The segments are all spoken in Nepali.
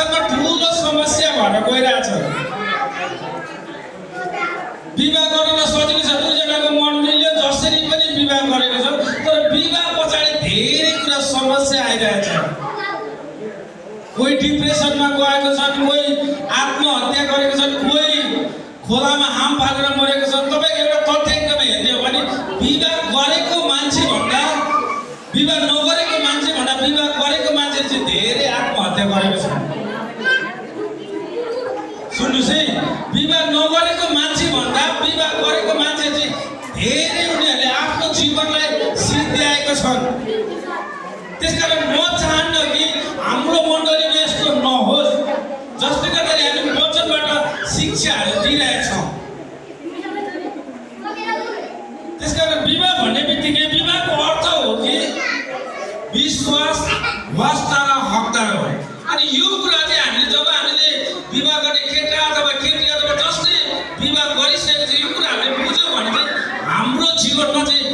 विवाहसँग ठुलो समस्या भएर गइरहेछ। विवाह गर्न सजिलो छ, दुईजनाको मन मिल्यो जसरी पनि विवाह गरेको छ, तर विवाह पछाडि धेरै कुरा समस्या आइरहेछ। कोही डिप्रेसनमा गएको छन्, कोही आत्महत्या गरेको छन्, कोही खोलामा हाम फालेर मरेको छन्। तपाईको एउटा तथ्य एकदमै हेर्ने हो भने विवाह गरेको मान्छे भन्दा विवाह नगरेको मान्छे भन्दा विवाह गरेको मान्छे चाहिँ धेरै आत्महत्या गरेको छ। सुन्नुस् है, विवाह नगरेको मान्छे भन्दा विवाह गरेको मान्छे चाहिँ धेरै उनीहरूले आफ्नो जीवनलाई सिद्ध्याएको छन्। त्यसकारण म चाहन्न कि हाम्रो मण्डलीमा यस्तो नहोस्, जसले गर्दाखेरि हामी वचनबाट शिक्षाहरू दिइरहेछौँ। त्यसकारण विवाह भन्ने बित्तिकै विवाहको अर्थ हो कि विश्वास, वास्ता र हकदार हो। अनि यो कुरा चाहिँ हामीले विवाह गर्ने केटा अथवा केटी अथवा जसले विवाह गरिसकेको छ यो कुरा हामीले बुझ्यौँ भने चाहिँ हाम्रो जीवनमा चाहिँ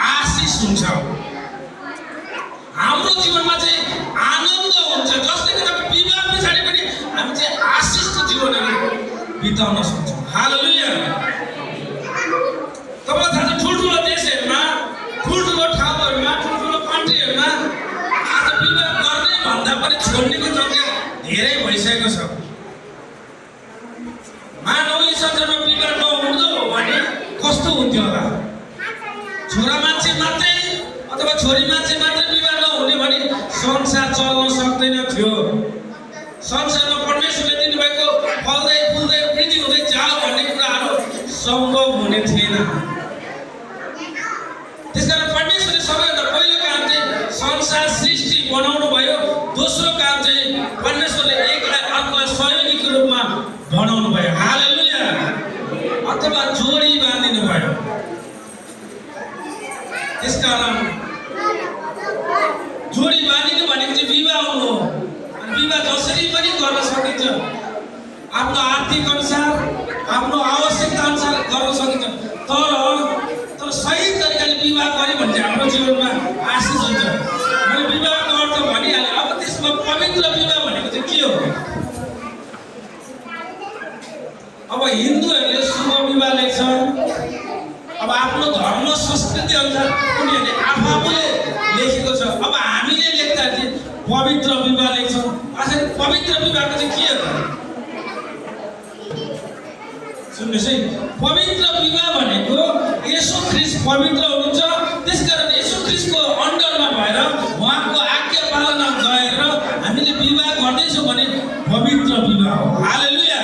आशिष हुन्छ, हाम्रो जीवनमा चाहिँ आनन्द हुन्छ, जसले गर्दा विवाह पछाडि पनि हामी चाहिँ आशिषको जीवनहरू बिताउन सक्छौँ। हालेलुया। तपाईँलाई थाहा छ ठुल्ठुलो देशहरूमा, ठुल्ठुलो ठाउँहरूमा, ठुल्ठुलो कन्ट्रीहरूमा आज विवाह गर्ने भन्दा पनि छोड्नेको संख्या धेरै भइसकेको छ। मानव यो संसारमा विवाह नहुँदो हो भने कस्तो हुन्थ्यो होला? छोरा मान्छे मात्रै अथवा छोरी मान्छे मात्रै विवाह नहुने भने संसार चल्न सक्दैन थियो। संसारमा परमेश्वरले दिनुभएको फल्दै फुल्दै वृद्धि हुँदै जाओ भन्ने कुराहरू सम्भव हुने थिएन। त्यसकारण परमेश्वरले सबैभन्दा पहिलो काम चाहिँ संसार सृष्टि बनाउनु भयो। दोस्रो काम चाहिँ परमेश्वरले एकलाई अर्कोलाई सहयोगीको रूपमा बनाउनु भयो। हालेलुया। अथवा जोडी बाँधिनु भयो। त्यसकारण जोडी बाँधिनु भनेको चाहिँ विवाह हो। विवाह जसरी पनि गर्न सकिन्छ, आफ्नो आर्थिक अनुसार, आफ्नो आवश्यकता अनुसार गर्न सकिन्छ, तर सही तरिकाले विवाह गऱ्यो भने चाहिँ हाम्रो जीवनमा आशिष हुन्छ। मैले विवाहको अर्थ भनिहालेँ। अब त्यसमा पवित्र विवाह भनेको चाहिँ के हो? अब हिन्दूहरूले शुभ विवाह लेख्छन्। अब आफ्नो धर्म संस्कृति अनुसार उनीहरूले आफूले लेखेको छ। अब हामीले लेख्दा चाहिँ पवित्र विवाह लेख्छौँ। आखिर पवित्र विवाहको चाहिँ के हो? सुन्नुहोस् है, पवित्र विवाह भनेको येशू ख्रीष्ट पवित्र हुनुहुन्छ। त्यसकारण येशू ख्रीष्टको अन्डरमा भएर उहाँको आज्ञा पालना गरेर हामीले विवाह गर्दैछौँ भने पवित्र विवाह हो। हालेलुया।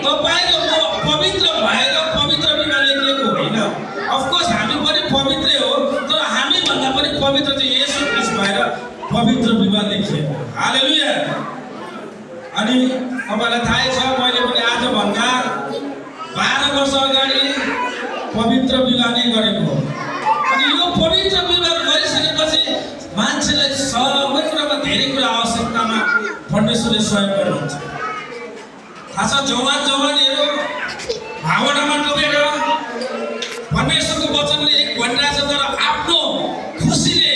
तपाईँ र म पवित्र भएर पवित्र विवाह लेखिएको होइन। अफकोर्स हामी पनि पवित्रै हो, तर हामी भन्दा पनि पवित्र चाहिँ येशू ख्रीष्ट भएर पवित्र विवाह लेखिएको। हालेलुया। अनि तपाईँलाई थाहै छ, मैले पनि आजभन्दा 12 वर्ष अगाडि पवित्र विवाह नै गरेको हो। अनि यो पवित्र विवाह गरिसकेपछि मान्छेलाई सबै कुरामा धेरै कुरा आवश्यकतामा परमेश्वरले सहयोग गर्नुहुन्छ। थाहा छ, जवानहरू भावनामा डुबेर परमेश्वरको वचनले एक भनिरहेछ, तर आफ्नो खुसीले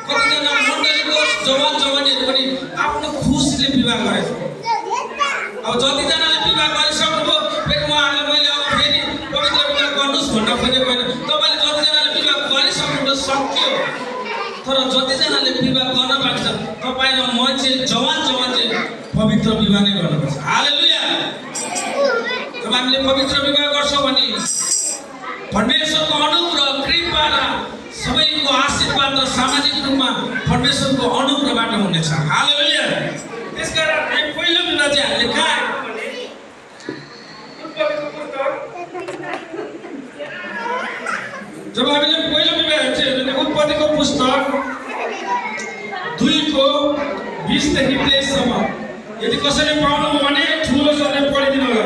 कतिजना मण्डलीको जवानहरू पनि आफ्नो खुसीले विवाह गरेछ। अब जतिजनाले विवाह गरिसक्नुभयो फेरि उहाँहरूले मैले अब फेरि पवित्र विवाह गर्नुहोस् भन्न खोजेको होइन। तपाईँले जतिजनाले विवाह गरिसक्नुभयो सक्यो, तर जतिजनाले विवाह गर्न बाँकी छ तपाईँ र म चाहिँ जवान चाहिँ पवित्र विवाह नै गर्नुपर्छ। हालेलुया। जब हामीले पवित्र विवाह गर्छौँ भने परमेश्वरको अनुग्रह, कृपा र सबैको आशीर्वाद र सामाजिक रूपमा परमेश्वरको अनुग्रहबाट हुनेछ। हालेलुया। त्यसकारण पहिलो विवाह चाहिँ हामीले कहाँ जब हामीले पहिलो विवाह हेर्छ भने उत्पत्तिको पुस्तक 2:20 देखि 23 सम्म। यदि कसैले पाउनुभयो भने ठुलो स्वरले पढिदिनु होला।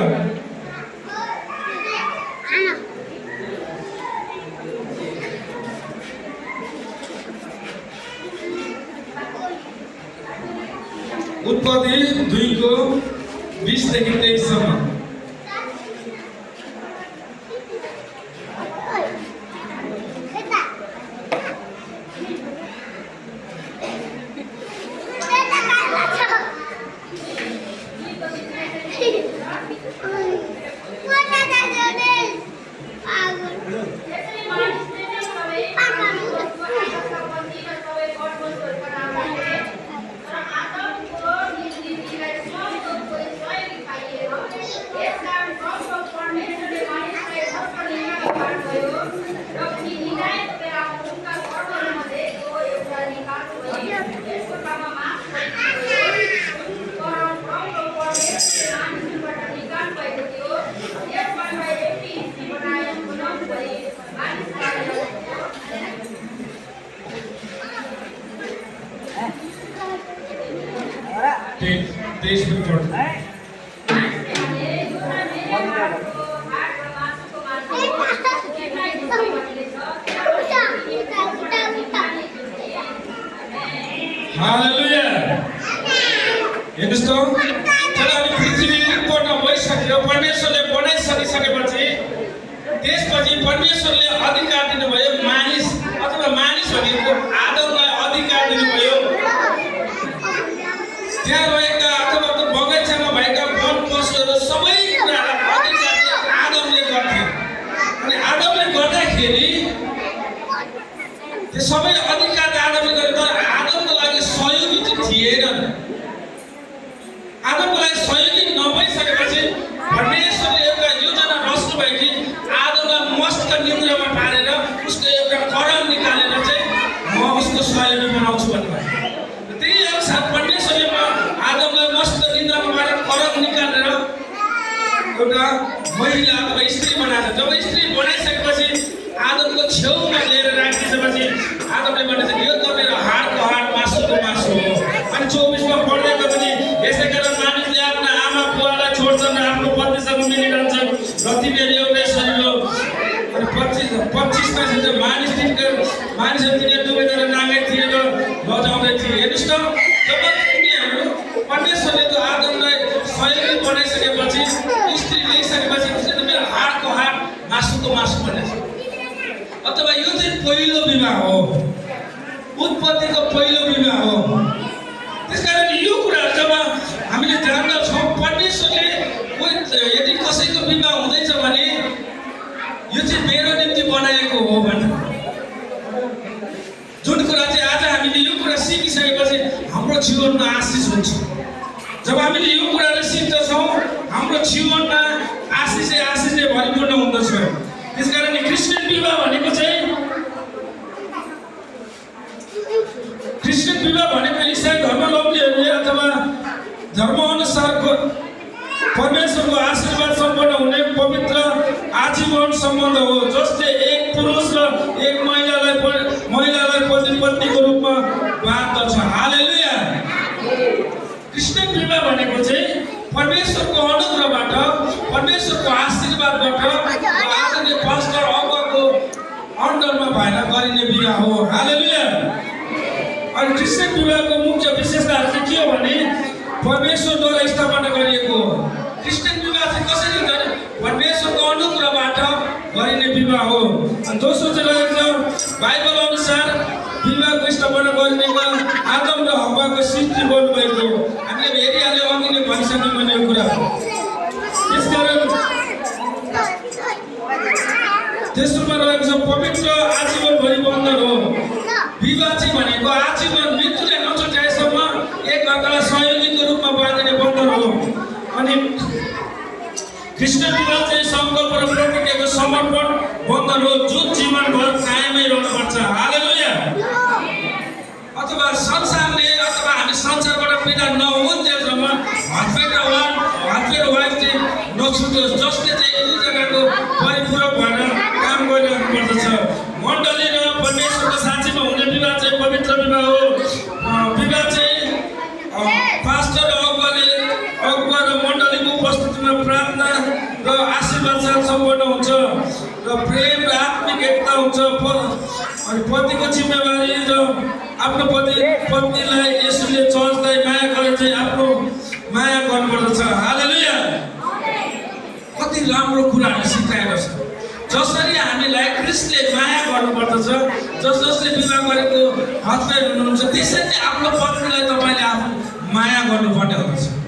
उत्पत्ति 2:20 देखि 23 सम्म। 23 में पढ़ हालेलुया हेर्नुस् त चलाउने पृथ्वी रिपोर्टमा भइसक्यो परमेश्वरले बनाइसकिसकेपछि त्यसपछि परमेश्वरले अधिकार दिनुभयो मानिस अथवा मानिस भनेको आदमलाई अधिकार दिनुभयो त्यहाँ रहेका अथवा त्यो बगैँचामा भएका वन पशुहरू सबै कुरालाई अधिकार आदमले गर्थे अनि आदमले गर्दाखेरि त्यो सबै अधिकार आदमले गरे तर आदमको लागि सहयोगी चाहिँ थिएन आदमको लागि सहयोगी नभइसकेपछि परमेश्वरले एउटा योजना रच्नुभयो कि आदमलाई मस्त निन्द्रामा पारेर उसको एउटा करम निकालेर चाहिँ म उसको सहयोगी बनाउँछु भन्नुभयो त्यही अनुसार परमेश्वरले आदमलाई मस्त निन्द्रामा पारेर करम निकालेर एउटा महिला अथवा स्त्री बनाएको जब स्त्री बनाइसकेपछि आदमको छेउमा लिएर राखिसकेपछि आदमले भनेछ यो त मेरो हाडको हाड मासुको मासु हो अनि 24 मा पढ्दैको पनि यसै कारण मानिसले आफ्ना आमा बुवालाई छोड्छन् र आफ्नो पत्नीसँग मिलिरहन्छन् र तिनीहरू एउटै शरीर हो अनि 25 मा चाहिँ मानिसहरू तिनीहरू दुवैजना नाङ्गै थिए र लजाउँदै थिए हेर्नुहोस् त जब उनीहरू परमेश्वरले त्यो आदमलाई सहयोगी बनाइसकेपछि स्त्री ल्याइसकेपछि उसले त मेरो हाडको हाड मासुको मासु भनेछ अथवा यो चाहिँ पहिलो विवाह हो उत्पत्तिको पहिलो विवाह हो त्यसकारण यो कुराहरू जब हामीले जान्दछौँ परमेश्वरले यदि कसैको विवाह हुँदैछ भने यो चाहिँ मेरो निम्ति बनाएको हो भने जुन कुरा चाहिँ आज हामीले यो कुरा सिकिसकेपछि हाम्रो जीवनमा आशिष हुन्छ जब हामीले यो कुराहरू सिक्दछौँ हाम्रो जीवनमा आशिषले भरिपूर्ण हुँदछ त्यसकारण क्रिस्चियन विवाह भनेको चाहिँ क्रिस्चियन विवाह भनेको इसाई धर्मावलम्बीहरूले अथवा धर्मअनुसारको परमेश्वरको आशीर्वाद सम्पन्न हुने पवित्र आजीवन सम्बन्ध हो जसले एक पुरुष र एक महिलालाई पति पत्नीको रूपमा बाँध्दछ हालेलुया क्रिस्चियन विवाह भनेको चाहिँ परमेश्वरको अनुग्रहबाट परमेश्वरको आशीर्वादबाट आदरणीय पास्टर अगुवाको अन्डरमा भएर गरिने विवाह हो हालेलुया अनि क्रिस्चियन विवाहको मुख्य विशेषताहरू चाहिँ के हो भने परमेश्वरद्वारा स्थापना गरिएको हो क्रिस्चियन विवाह चाहिँ कसरी हुन्छ परमेश्वरको अनुग्रहबाट गरिने विवाह हो अनि दोस्रो चाहिँ रहेको छ बाइबल अनुसार विवाहको स्थापना गरिनेमा आदम र हव्वाको सृष्टि गर्नुभएको हामीले हेरिहाल्यौँ अघि नै भनिसक्यौँ भने यो कुरा त्यसकारण तेस्रोमा रहेको छ पवित्र आजीवनभरि बन्धन हो विवाह चाहिँ भनेको आजीवन मृत्युले नछुटाएसम्म एक अर्कालाई सहयोगीको रूपमा बाँधिने बन्धन हो अनि क्रिस्चियन विवाह चाहिँ सङ्कल्प र प्रतिज्ञाको समर्पण बन्धन हो जुन जीवनभर कायमै रहनुपर्छ हालेलुया अथवा संसारले अथवा हामी संसारबाट बिदा नहुन्जेलसम्म हस्बेन्ड र वाइफ चाहिँ नछुटोस् जसले चाहिँ एक जग्गाको परिपूरक भएर काम गरिरहनु पर्दछ मण्डली र परमेश्वरको साक्षीमा हुने विवाह चाहिँ पवित्र विवाह हो विवाह चाहिँ पास्टर र अगुवा र मण्डलीको उपस्थितिमा प्रार्थना र आशीर्वाद सम्पन्न हुन्छ र प्रेम र आत्मिक एकता हुन्छ अनि पतिको जिम्मेवारी र आफ्नो पत्नीलाई यसुले चर्चलाई माया गरेर चाहिँ आफ्नो माया गर्नुपर्दछ हालेलुया कति राम्रो कुराहरू सिकाएको छ जसरी हामीलाई क्रिस्टले माया गर्नुपर्दछ जसले विवाह गरेको हस्बेन्ड हुनुहुन्छ त्यसरी आफ्नो पत्नीलाई तपाईँले आफ्नो माया गर्नुपर्ने हुँदछ